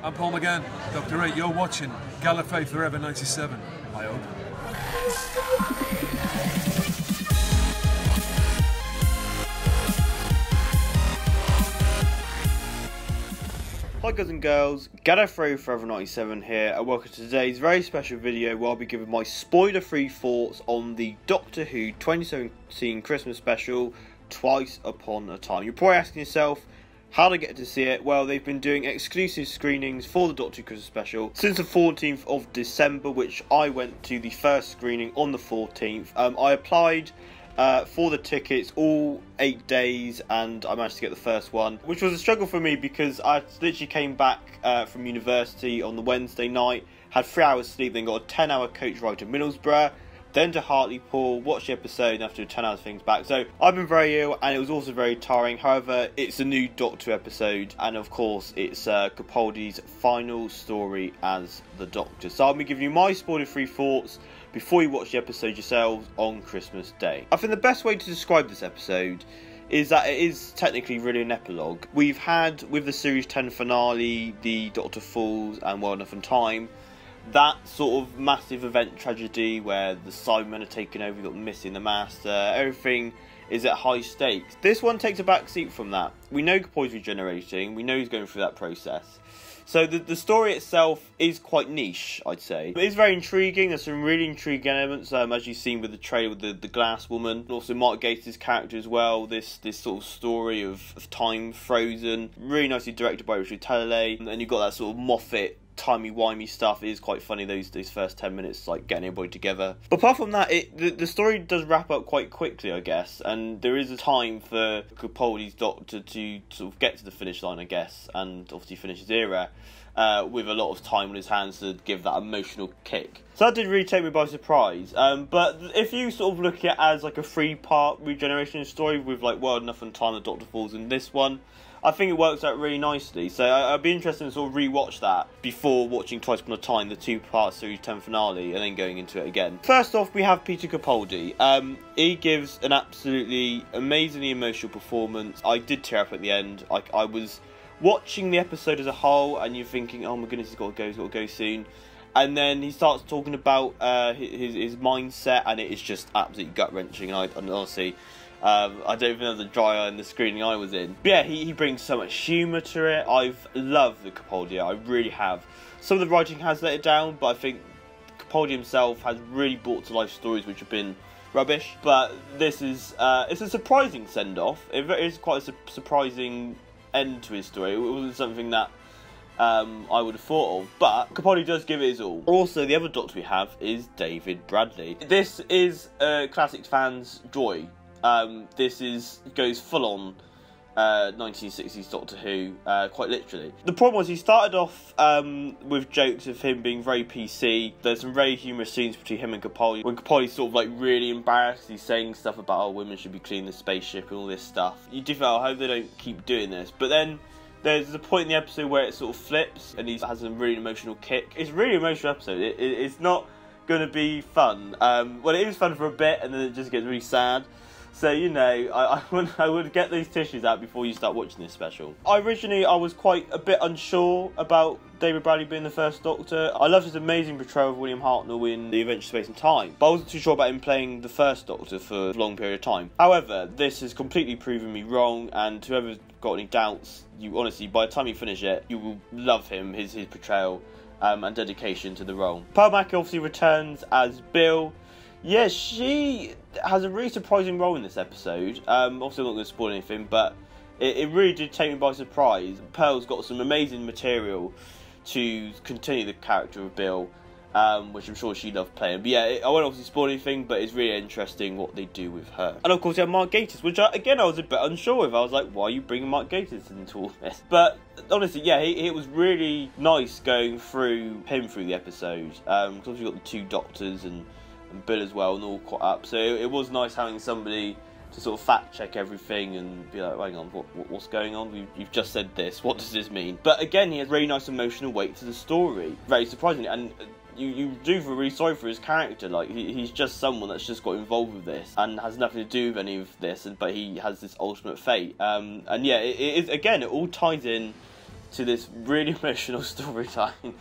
I'm Paul McGann, Dr. 8. You're watching Gallifrey Forever 97, I hope. Hi guys and girls, Gallifrey Forever 97 here, and welcome to today's very special video where I'll be giving my spoiler-free thoughts on the Doctor Who 2017 Christmas special, Twice Upon a Time. You're probably asking yourself, how to get to see it? Well, they've been doing exclusive screenings for the Doctor Who Christmas special since the 14th of December, which I went to the first screening on the 14th. I applied for the tickets all 8 days and I managed to get the first one, which was a struggle for me because I literally came back from university on the Wednesday night, had 3 hours sleep, then got a 10-hour coach ride to Middlesbrough, then to Hartlepool, watched the episode and have to do 10 hours things back. So I've been very ill and it was also very tiring. However, it's a new Doctor episode and of course it's Capaldi's final story as the Doctor. So I'll be giving you my spoiler-free thoughts before you watch the episode yourselves on Christmas Day. I think the best way to describe this episode is that it is technically really an epilogue. We've had, with the Series 10 finale, the Doctor Falls and Well Enough in Time, that sort of massive event tragedy where the Cybermen are taking over, you've got Missing the Master, everything is at high stakes. This one takes a back seat from that. We know Capaldi's regenerating, we know he's going through that process. So the story itself is quite niche, I'd say. It is very intriguing. There's some really intriguing elements, as you've seen with the trailer with the glass woman. And also Mark Gatiss' character as well. This sort of story of time frozen. Really nicely directed by Richard Talalay. And then you've got that sort of Moffat timey-wimey stuff. It is quite funny, those first 10 minutes, like getting everybody together. But apart from that, the story does wrap up quite quickly, I guess, and there is a time for Capaldi's Doctor to sort of get to the finish line, I guess, and obviously finish his era with a lot of time on his hands to give that emotional kick. So that did really take me by surprise. But if you sort of look at it as like a 3-part regeneration story with like World Enough and Time, the Doctor Falls in this one, I think it works out really nicely. So I'd be interested to sort of re-watch that before watching Twice Upon a Time, the 2-part Series 10 finale, and then going into it again. First off, we have Peter Capaldi. He gives an absolutely amazingly emotional performance. I did tear up at the end. I was watching the episode as a whole, and you're thinking, oh my goodness, he's got to go soon. And then he starts talking about his mindset, and it is just absolutely gut-wrenching. And honestly, I don't even have the dry eye in the screening I was in. But yeah, he brings so much humour to it. I've loved the Capaldi, I really have. Some of the writing has let it down, but I think Capaldi himself has really brought to life stories which have been rubbish. But this is it's a surprising send-off. It is quite a surprising end to his story. It wasn't something that I would have thought of, but Capaldi does give it his all. Also, the other Doctor we have is David Bradley. This is classics fans' joy. This goes full on 1960s Doctor Who, quite literally. The problem was he started off with jokes of him being very PC. There's some very humorous scenes between him and Capaldi, when Capaldi's sort of like really embarrassed. He's saying stuff about, oh, women should be cleaning the spaceship and all this stuff. You do feel, I hope they don't keep doing this. But then there's a point in the episode where it sort of flips and he has a really emotional kick. It's a really emotional episode. It's not going to be fun. Well, it is fun for a bit and then it just gets really sad. So, you know, I would get these tissues out before you start watching this special. Originally, I was quite a bit unsure about David Bradley being the first Doctor. I loved his amazing portrayal of William Hartnell in The Adventure of Space and Time, but I wasn't too sure about him playing the first Doctor for a long period of time. However, this has completely proven me wrong, and whoever's got any doubts, you honestly, by the time you finish it, you will love him, his portrayal, and dedication to the role. Pearl Mackie obviously returns as Bill. Yeah, she has a really surprising role in this episode. Obviously, I'm not going to spoil anything, but it really did take me by surprise. Pearl's got some amazing material to continue the character of Bill, which I'm sure she loved playing. But yeah, I won't obviously spoil anything, but it's really interesting what they do with her. And of course, you have Mark Gatiss, which again I was a bit unsure of. I was like, why are you bringing Mark Gatiss into all this? But honestly, yeah, it was really nice going through him through the episode. Because obviously you've got the 2 Doctors and Bill as well, and all caught up. So it was nice having somebody to sort of fact check everything and be like, hang on, what's going on? You've just said this, what does this mean? But again, he has really nice emotional weight to the story, very surprisingly, and you do feel really sorry for his character. Like, he's just someone that's just got involved with this and has nothing to do with any of this, but he has this ultimate fate. And yeah, it is, again, it all ties in to this really emotional storyline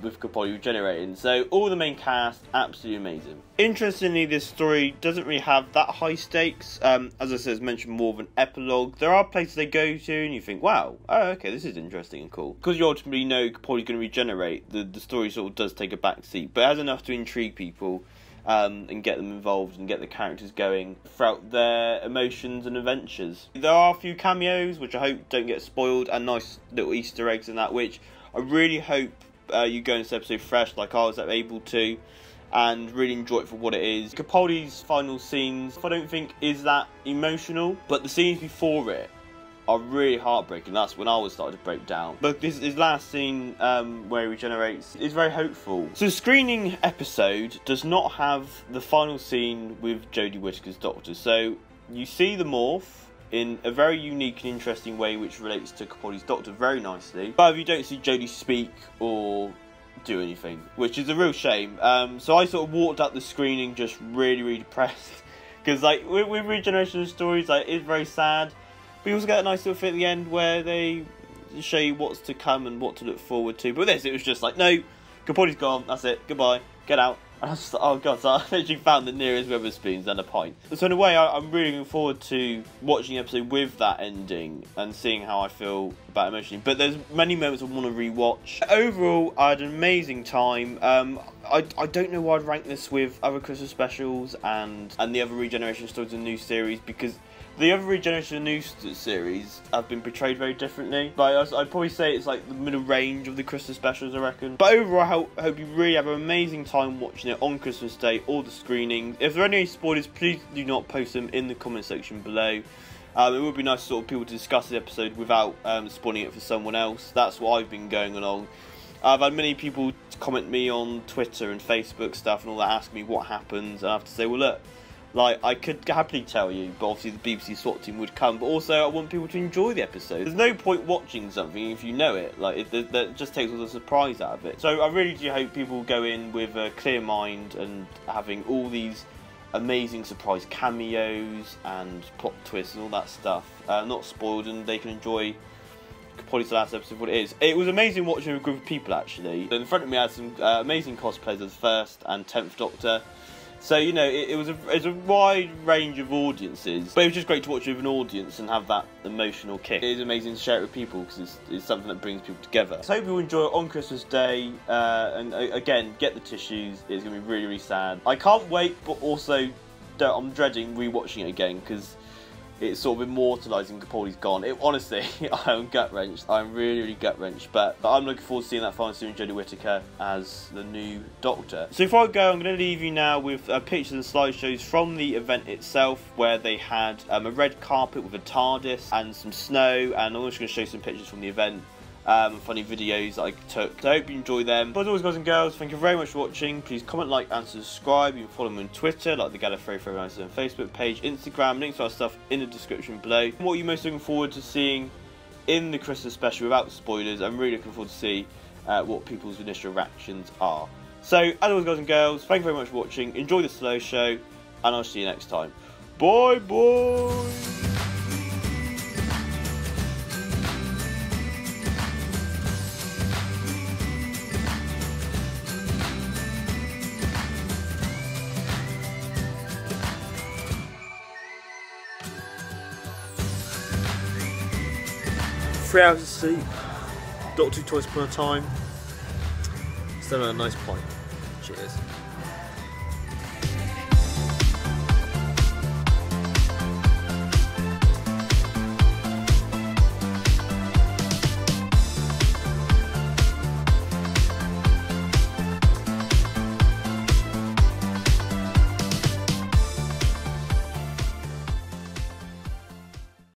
with Capaldi regenerating. So all the main cast, absolutely amazing. Interestingly, this story doesn't really have that high stakes. As I said, it's mentioned more of an epilogue. There are places they go to and you think, wow, oh, okay, this is interesting and cool. Because you ultimately know Capaldi's going to regenerate, the story sort of does take a back seat, but it has enough to intrigue people and get them involved and get the characters going throughout their emotions and adventures. There are a few cameos, which I hope don't get spoiled, and nice little Easter eggs in that, which I really hope you go into this episode fresh like I was able to, and really enjoy it for what it is. Capaldi's final scenes, I don't think is that emotional, but the scenes before it are really heartbreaking. That's when I was starting to break down. But this last scene where he regenerates is very hopeful. So the screening episode does not have the final scene with Jodie Whittaker's Doctor. So you see the morph in a very unique and interesting way, which relates to Capaldi's Doctor very nicely. But you don't see Jodie speak or do anything, which is a real shame. So I sort of walked out the screening just really depressed, because like with regeneration stories, like it's very sad. But you also get a nice little bit at the end where they show you what's to come and what to look forward to. But this, it was just like, no, Capaldi's gone, that's it, goodbye, get out. And I was just like, oh god, so I literally found the nearest Wetherspoons and a pint. So in a way, I'm really looking forward to watching the episode with that ending and seeing how I feel about it emotionally. But there's many moments I want to rewatch. Overall, I had an amazing time. I don't know why I'd rank this with other Christmas specials and the other regeneration stories and new series, because the other regeneration news series have been portrayed very differently. But I'd probably say it's like the middle range of the Christmas specials, I reckon. But overall, I hope you really have an amazing time watching it on Christmas Day, all the screenings. If there are any spoilers, please do not post them in the comment section below. It would be nice for people to discuss the episode without spoiling it for someone else. That's what I've been going along. I've had many people comment me on Twitter and Facebook stuff and all that, ask me what happens, and I have to say, well look, like, I could happily tell you, but obviously the BBC SWAT team would come, but also I want people to enjoy the episode. There's no point watching something if you know it, like, that just takes all the surprise out of it. So I really do hope people go in with a clear mind and having all these amazing surprise cameos and plot twists and all that stuff, not spoiled, and they can enjoy Capaldi's last episode what it is. It was amazing watching a group of people, actually. In front of me I had some amazing cosplayers as 1st and 10th Doctor. So, you know, it was a wide range of audiences, but it was just great to watch with an audience and have that emotional kick. It is amazing to share it with people because it's something that brings people together. So I hope you enjoy it on Christmas Day, and again, get the tissues. It's going to be really sad. I can't wait, but also I'm dreading rewatching it again because it's sort of immortalising Capaldi's gone. Honestly, I'm gut-wrenched. I'm really gut-wrenched. But I'm looking forward to seeing that final scene with Jodie Whittaker as the new Doctor. So before I go, I'm going to leave you now with pictures and slideshows from the event itself, where they had a red carpet with a TARDIS and some snow, and I'm also going to show some pictures from the event. Funny videos that I took. So I hope you enjoy them. But as always, guys and girls, thank you very much for watching. Please comment, like and subscribe. You can follow me on Twitter, like the Gallifrey for everyone, Facebook page, Instagram, links to our stuff in the description below. What are you most looking forward to seeing in the Christmas special without spoilers? I'm really looking forward to see what people's initial reactions are. So as always, guys and girls, thank you very much for watching. Enjoy the slow show, and I'll see you next time. Bye bye. 3 hours of sleep. Doctor Who twice upon a time. Still a nice pint. Cheers.